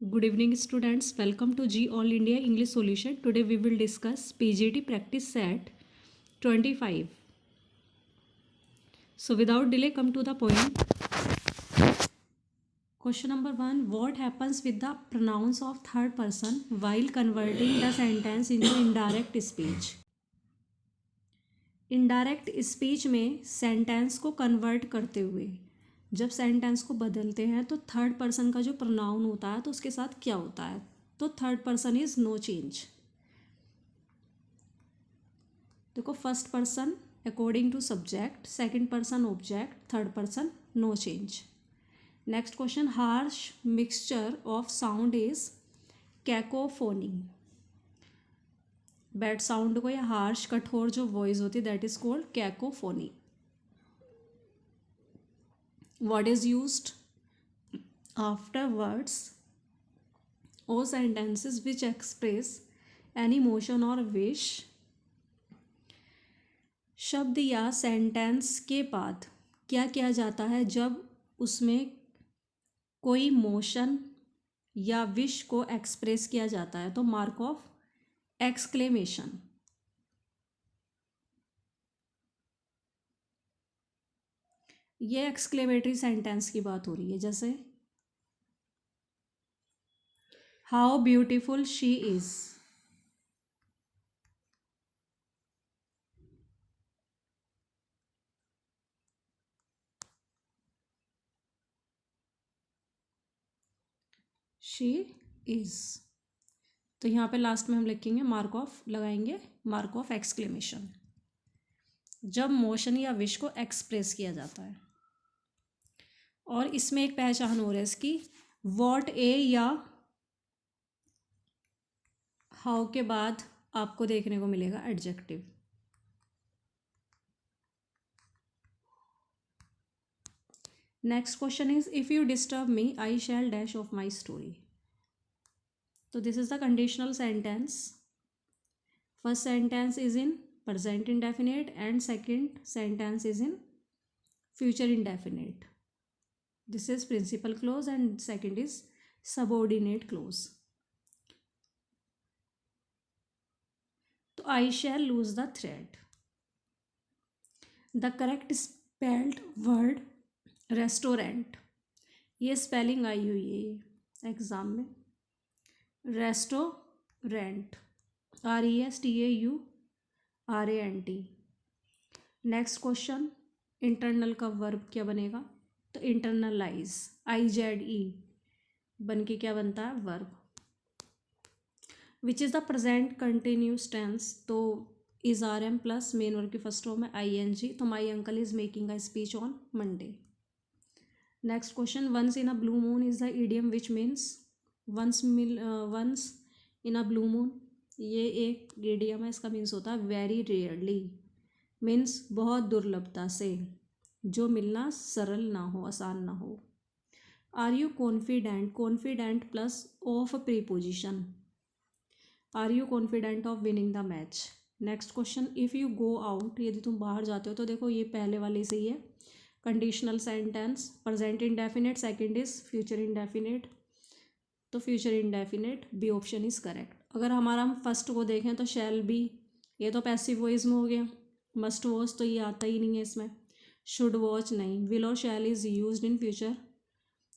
Good evening, students. Welcome to G All India English Solution. Today we will discuss PGT Practice Set 25. So, without delay, come to the point. Question number 1. What happens with the pronouns of third person while converting the sentence into indirect speech? Indirect speech में sentence को convert करते हुए जब sentence को बदलते हैं तो third person का जो प्रोनाउन होता है तो उसके साथ क्या होता है? तो third person is no change. देखो, first person according to subject, second person object, third person no change. Next question. Harsh mixture of sound is cacophony. Bad sound को या हार्श कठोर जो वॉइस होती है that is called cacophony. What is used after words or sentences which express any emotion or wish? शब्द या sentence के बाद क्या किया जाता है जब उसमें कोई मोशन या विश को एक्सप्रेस किया जाता है? तो मार्क ऑफ एक्सक्लेमेशन. ये एक्सक्लेमेटरी सेंटेंस की बात हो रही है. जैसे how beautiful she is. She is. तो यहाँ पे लास्ट में हम लिखेंगे मार्क ऑफ, लगाएंगे मार्क ऑफ एक्सक्लेमेशन जब मोशन या विश को एक्सप्रेस किया जाता है. और इसमें एक पहचान हो रही है इसकी, वॉट ए या हाउ के बाद आपको देखने को मिलेगा adjective. Next question is if you disturb me I shall dash off my story. तो this is the conditional sentence. First sentence is in present indefinite and second sentence is in future indefinite. This is principal clause and second is subordinate clause. तो I shall lose the thread. The correct spelled word restaurant. ये spelling I हुई है exam में. Restaurant, RESTAURANT. Next question. Internal का verb क्या बनेगा? तो internalise, IZE बन के क्या बनता है? Verb. Which is the present continuous tense. तो is RM plus main verb की फर्स्ट फॉर्म है ING. तो my uncle is making a speech on Monday. Next question. Once in a blue moon is the idiom which means once in a blue moon. ये एक idiom है, इसका means होता है very rarely, means बहुत दुर्लभता से, जो मिलना सरल ना हो, आसान ना हो. Are you confident, confident plus of preposition. Are you confident of winning the match. Next question. If you go out, यदि तुम बाहर जाते हो. तो देखो ये पहले वाले से ही है, conditional sentence. Present indefinite, second is future indefinite. तो future indefinite B option is correct. अगर हमारा हम फर्स्ट को देखें तो शैल बी, ये तो पैसिव वॉइस में हो गया. मस्ट वॉच तो ये आता ही नहीं है इसमें. शुड वॉच नहीं. विल और shall is used in future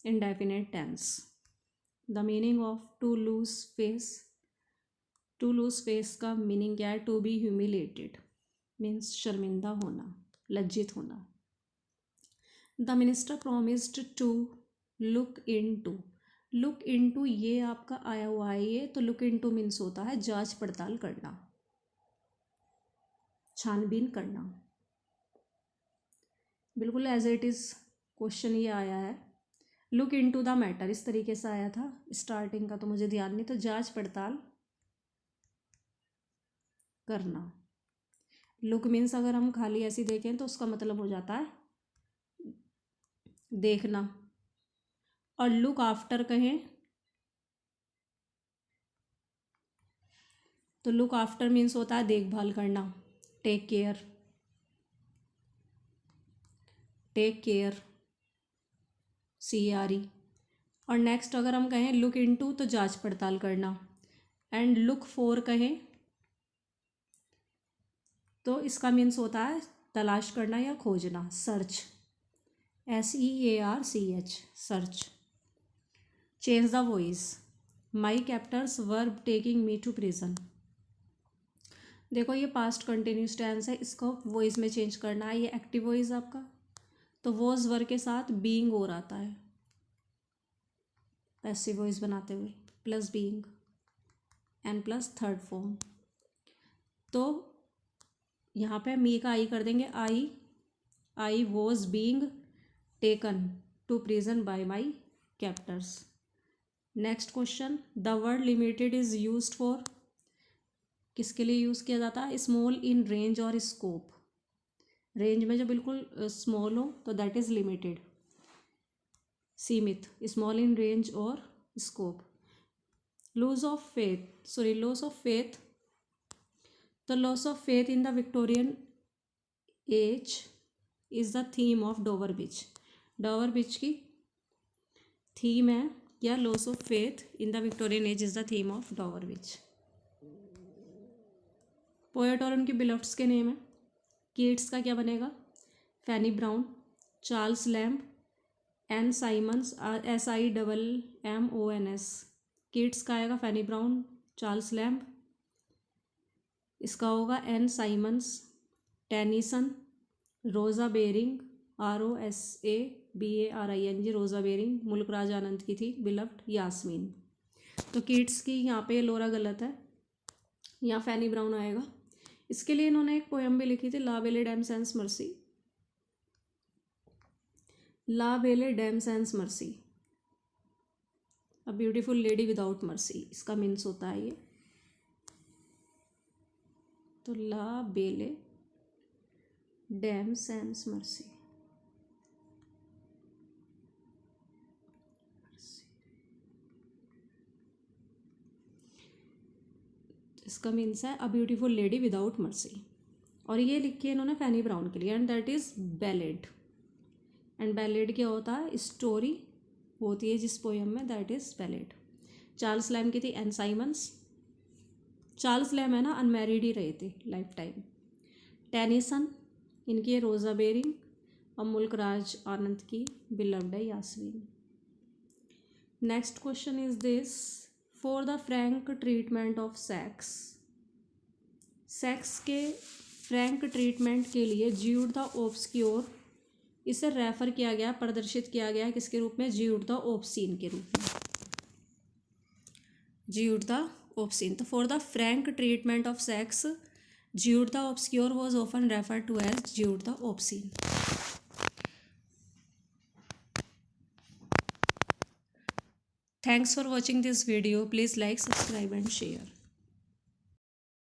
indefinite tense. The meaning of to lose face. To lose face का मीनिंग क्या है? टू बी ह्यूमिलेटेड, मीन्स शर्मिंदा होना, लज्जित होना. The minister promised to look into. Look into ये आपका आया हुआ है ये. तो लुक इनटू मीन्स होता है जांच पड़ताल करना, छानबीन करना. बिल्कुल एज इट इज़ क्वेश्चन ये आया है. लुक इनटू द मैटर इस तरीके से आया था. स्टार्टिंग का तो मुझे ध्यान नहीं. तो जांच पड़ताल करना. लुक मीन्स अगर हम खाली ऐसी देखें तो उसका मतलब हो जाता है देखना. और लुक आफ्टर कहें तो लुक आफ्टर मीन्स होता है देखभाल करना, take care, take care, CRE. और नेक्स्ट अगर हम कहें लुक इनटू तो जांच पड़ताल करना, एंड लुक फॉर कहें तो इसका मीन्स होता है तलाश करना या खोजना, search, SEARCH, search. Change the voice, my captors verb taking me to prison. देखो ये पास्ट कंटिन्यूस टेंस है, इसको वॉइस में चेंज करना है। ये एक्टिव वॉइस आपका, तो वॉज वर्ब के साथ बीइंग और आता है पैसिव वॉइस बनाते हुए, plus being and plus third form. तो यहाँ पे मी का आई कर देंगे, I was being taken to prison by my captors. Next question, the word limited is used for, किसके लिए यूज़ किया जाता है? स्मॉल इन रेंज और स्कोप। रेंज में जो बिल्कुल स्मॉल हो तो दैट इज़ लिमिटेड, सीमित, स्मॉल इन रेंज और स्कोप। लॉस ऑफ फेथ, तो loss of faith in the Victorian age is the theme of Dover Beach. Dover Beach की थीम है या loss of faith in the Victorian age is the theme of Dover Beach. Poet और उनके बिलफ्ट्स के name है। Keats का क्या बनेगा? Fanny Brown, Charles Lamb, Anne Simmons, SIMMONS। Keats का आएगा फैनी ब्राउन, चार्ल्स लैम्ब, इसका होगा Anne Simmons, Tennyson, Rosa Baring, ROSABARING, Rosa Baring, Mulk Raj आनंद की थी बिलफ्ट, यास्मीन। तो कीट्स की यहाँ पे लोरा गलत है, यहाँ फैनी ब्राउन आएगा। इसके लिए इन्होंने एक पोएम भी लिखी थी, ला belle dame sans merci, la belle dame sans merci, a beautiful lady without mercy, इसका मीन्स होता है ये। तो la belle dame sans merci, इसका मीन्स है a beautiful lady without mercy. और ये लिखी है इन्होंने फैनी ब्राउन के लिए, and that is ballad. And ballad क्या होता है? स्टोरी होती है जिस पोएम में, that is ballad. Charles Lamb की थी एन साइमंस। चार्ल्स लैम है ना, अनमैरिड ही रहे थे लाइफ टाइम। टेनिसन, इनकी है रोज़ा बेरिंग, और मुल्क राज आनंद की बिलव्ड है Yasmin. Next question is this, for the frank treatment of sex, sex के फ्रैंक ट्रीटमेंट के लिए ज्यूड द ऑब्सक्योर, इसे रेफर किया गया, प्रदर्शित किया गया किसके रूप में? ज्यूड द ऑब्सीन के रूप में, ज्यूड द ऑब्सीन। तो for the frank treatment of sex, Jude the Obscure was often refer to as Jude the obscene. Thanks for watching this video. Please like, subscribe and share.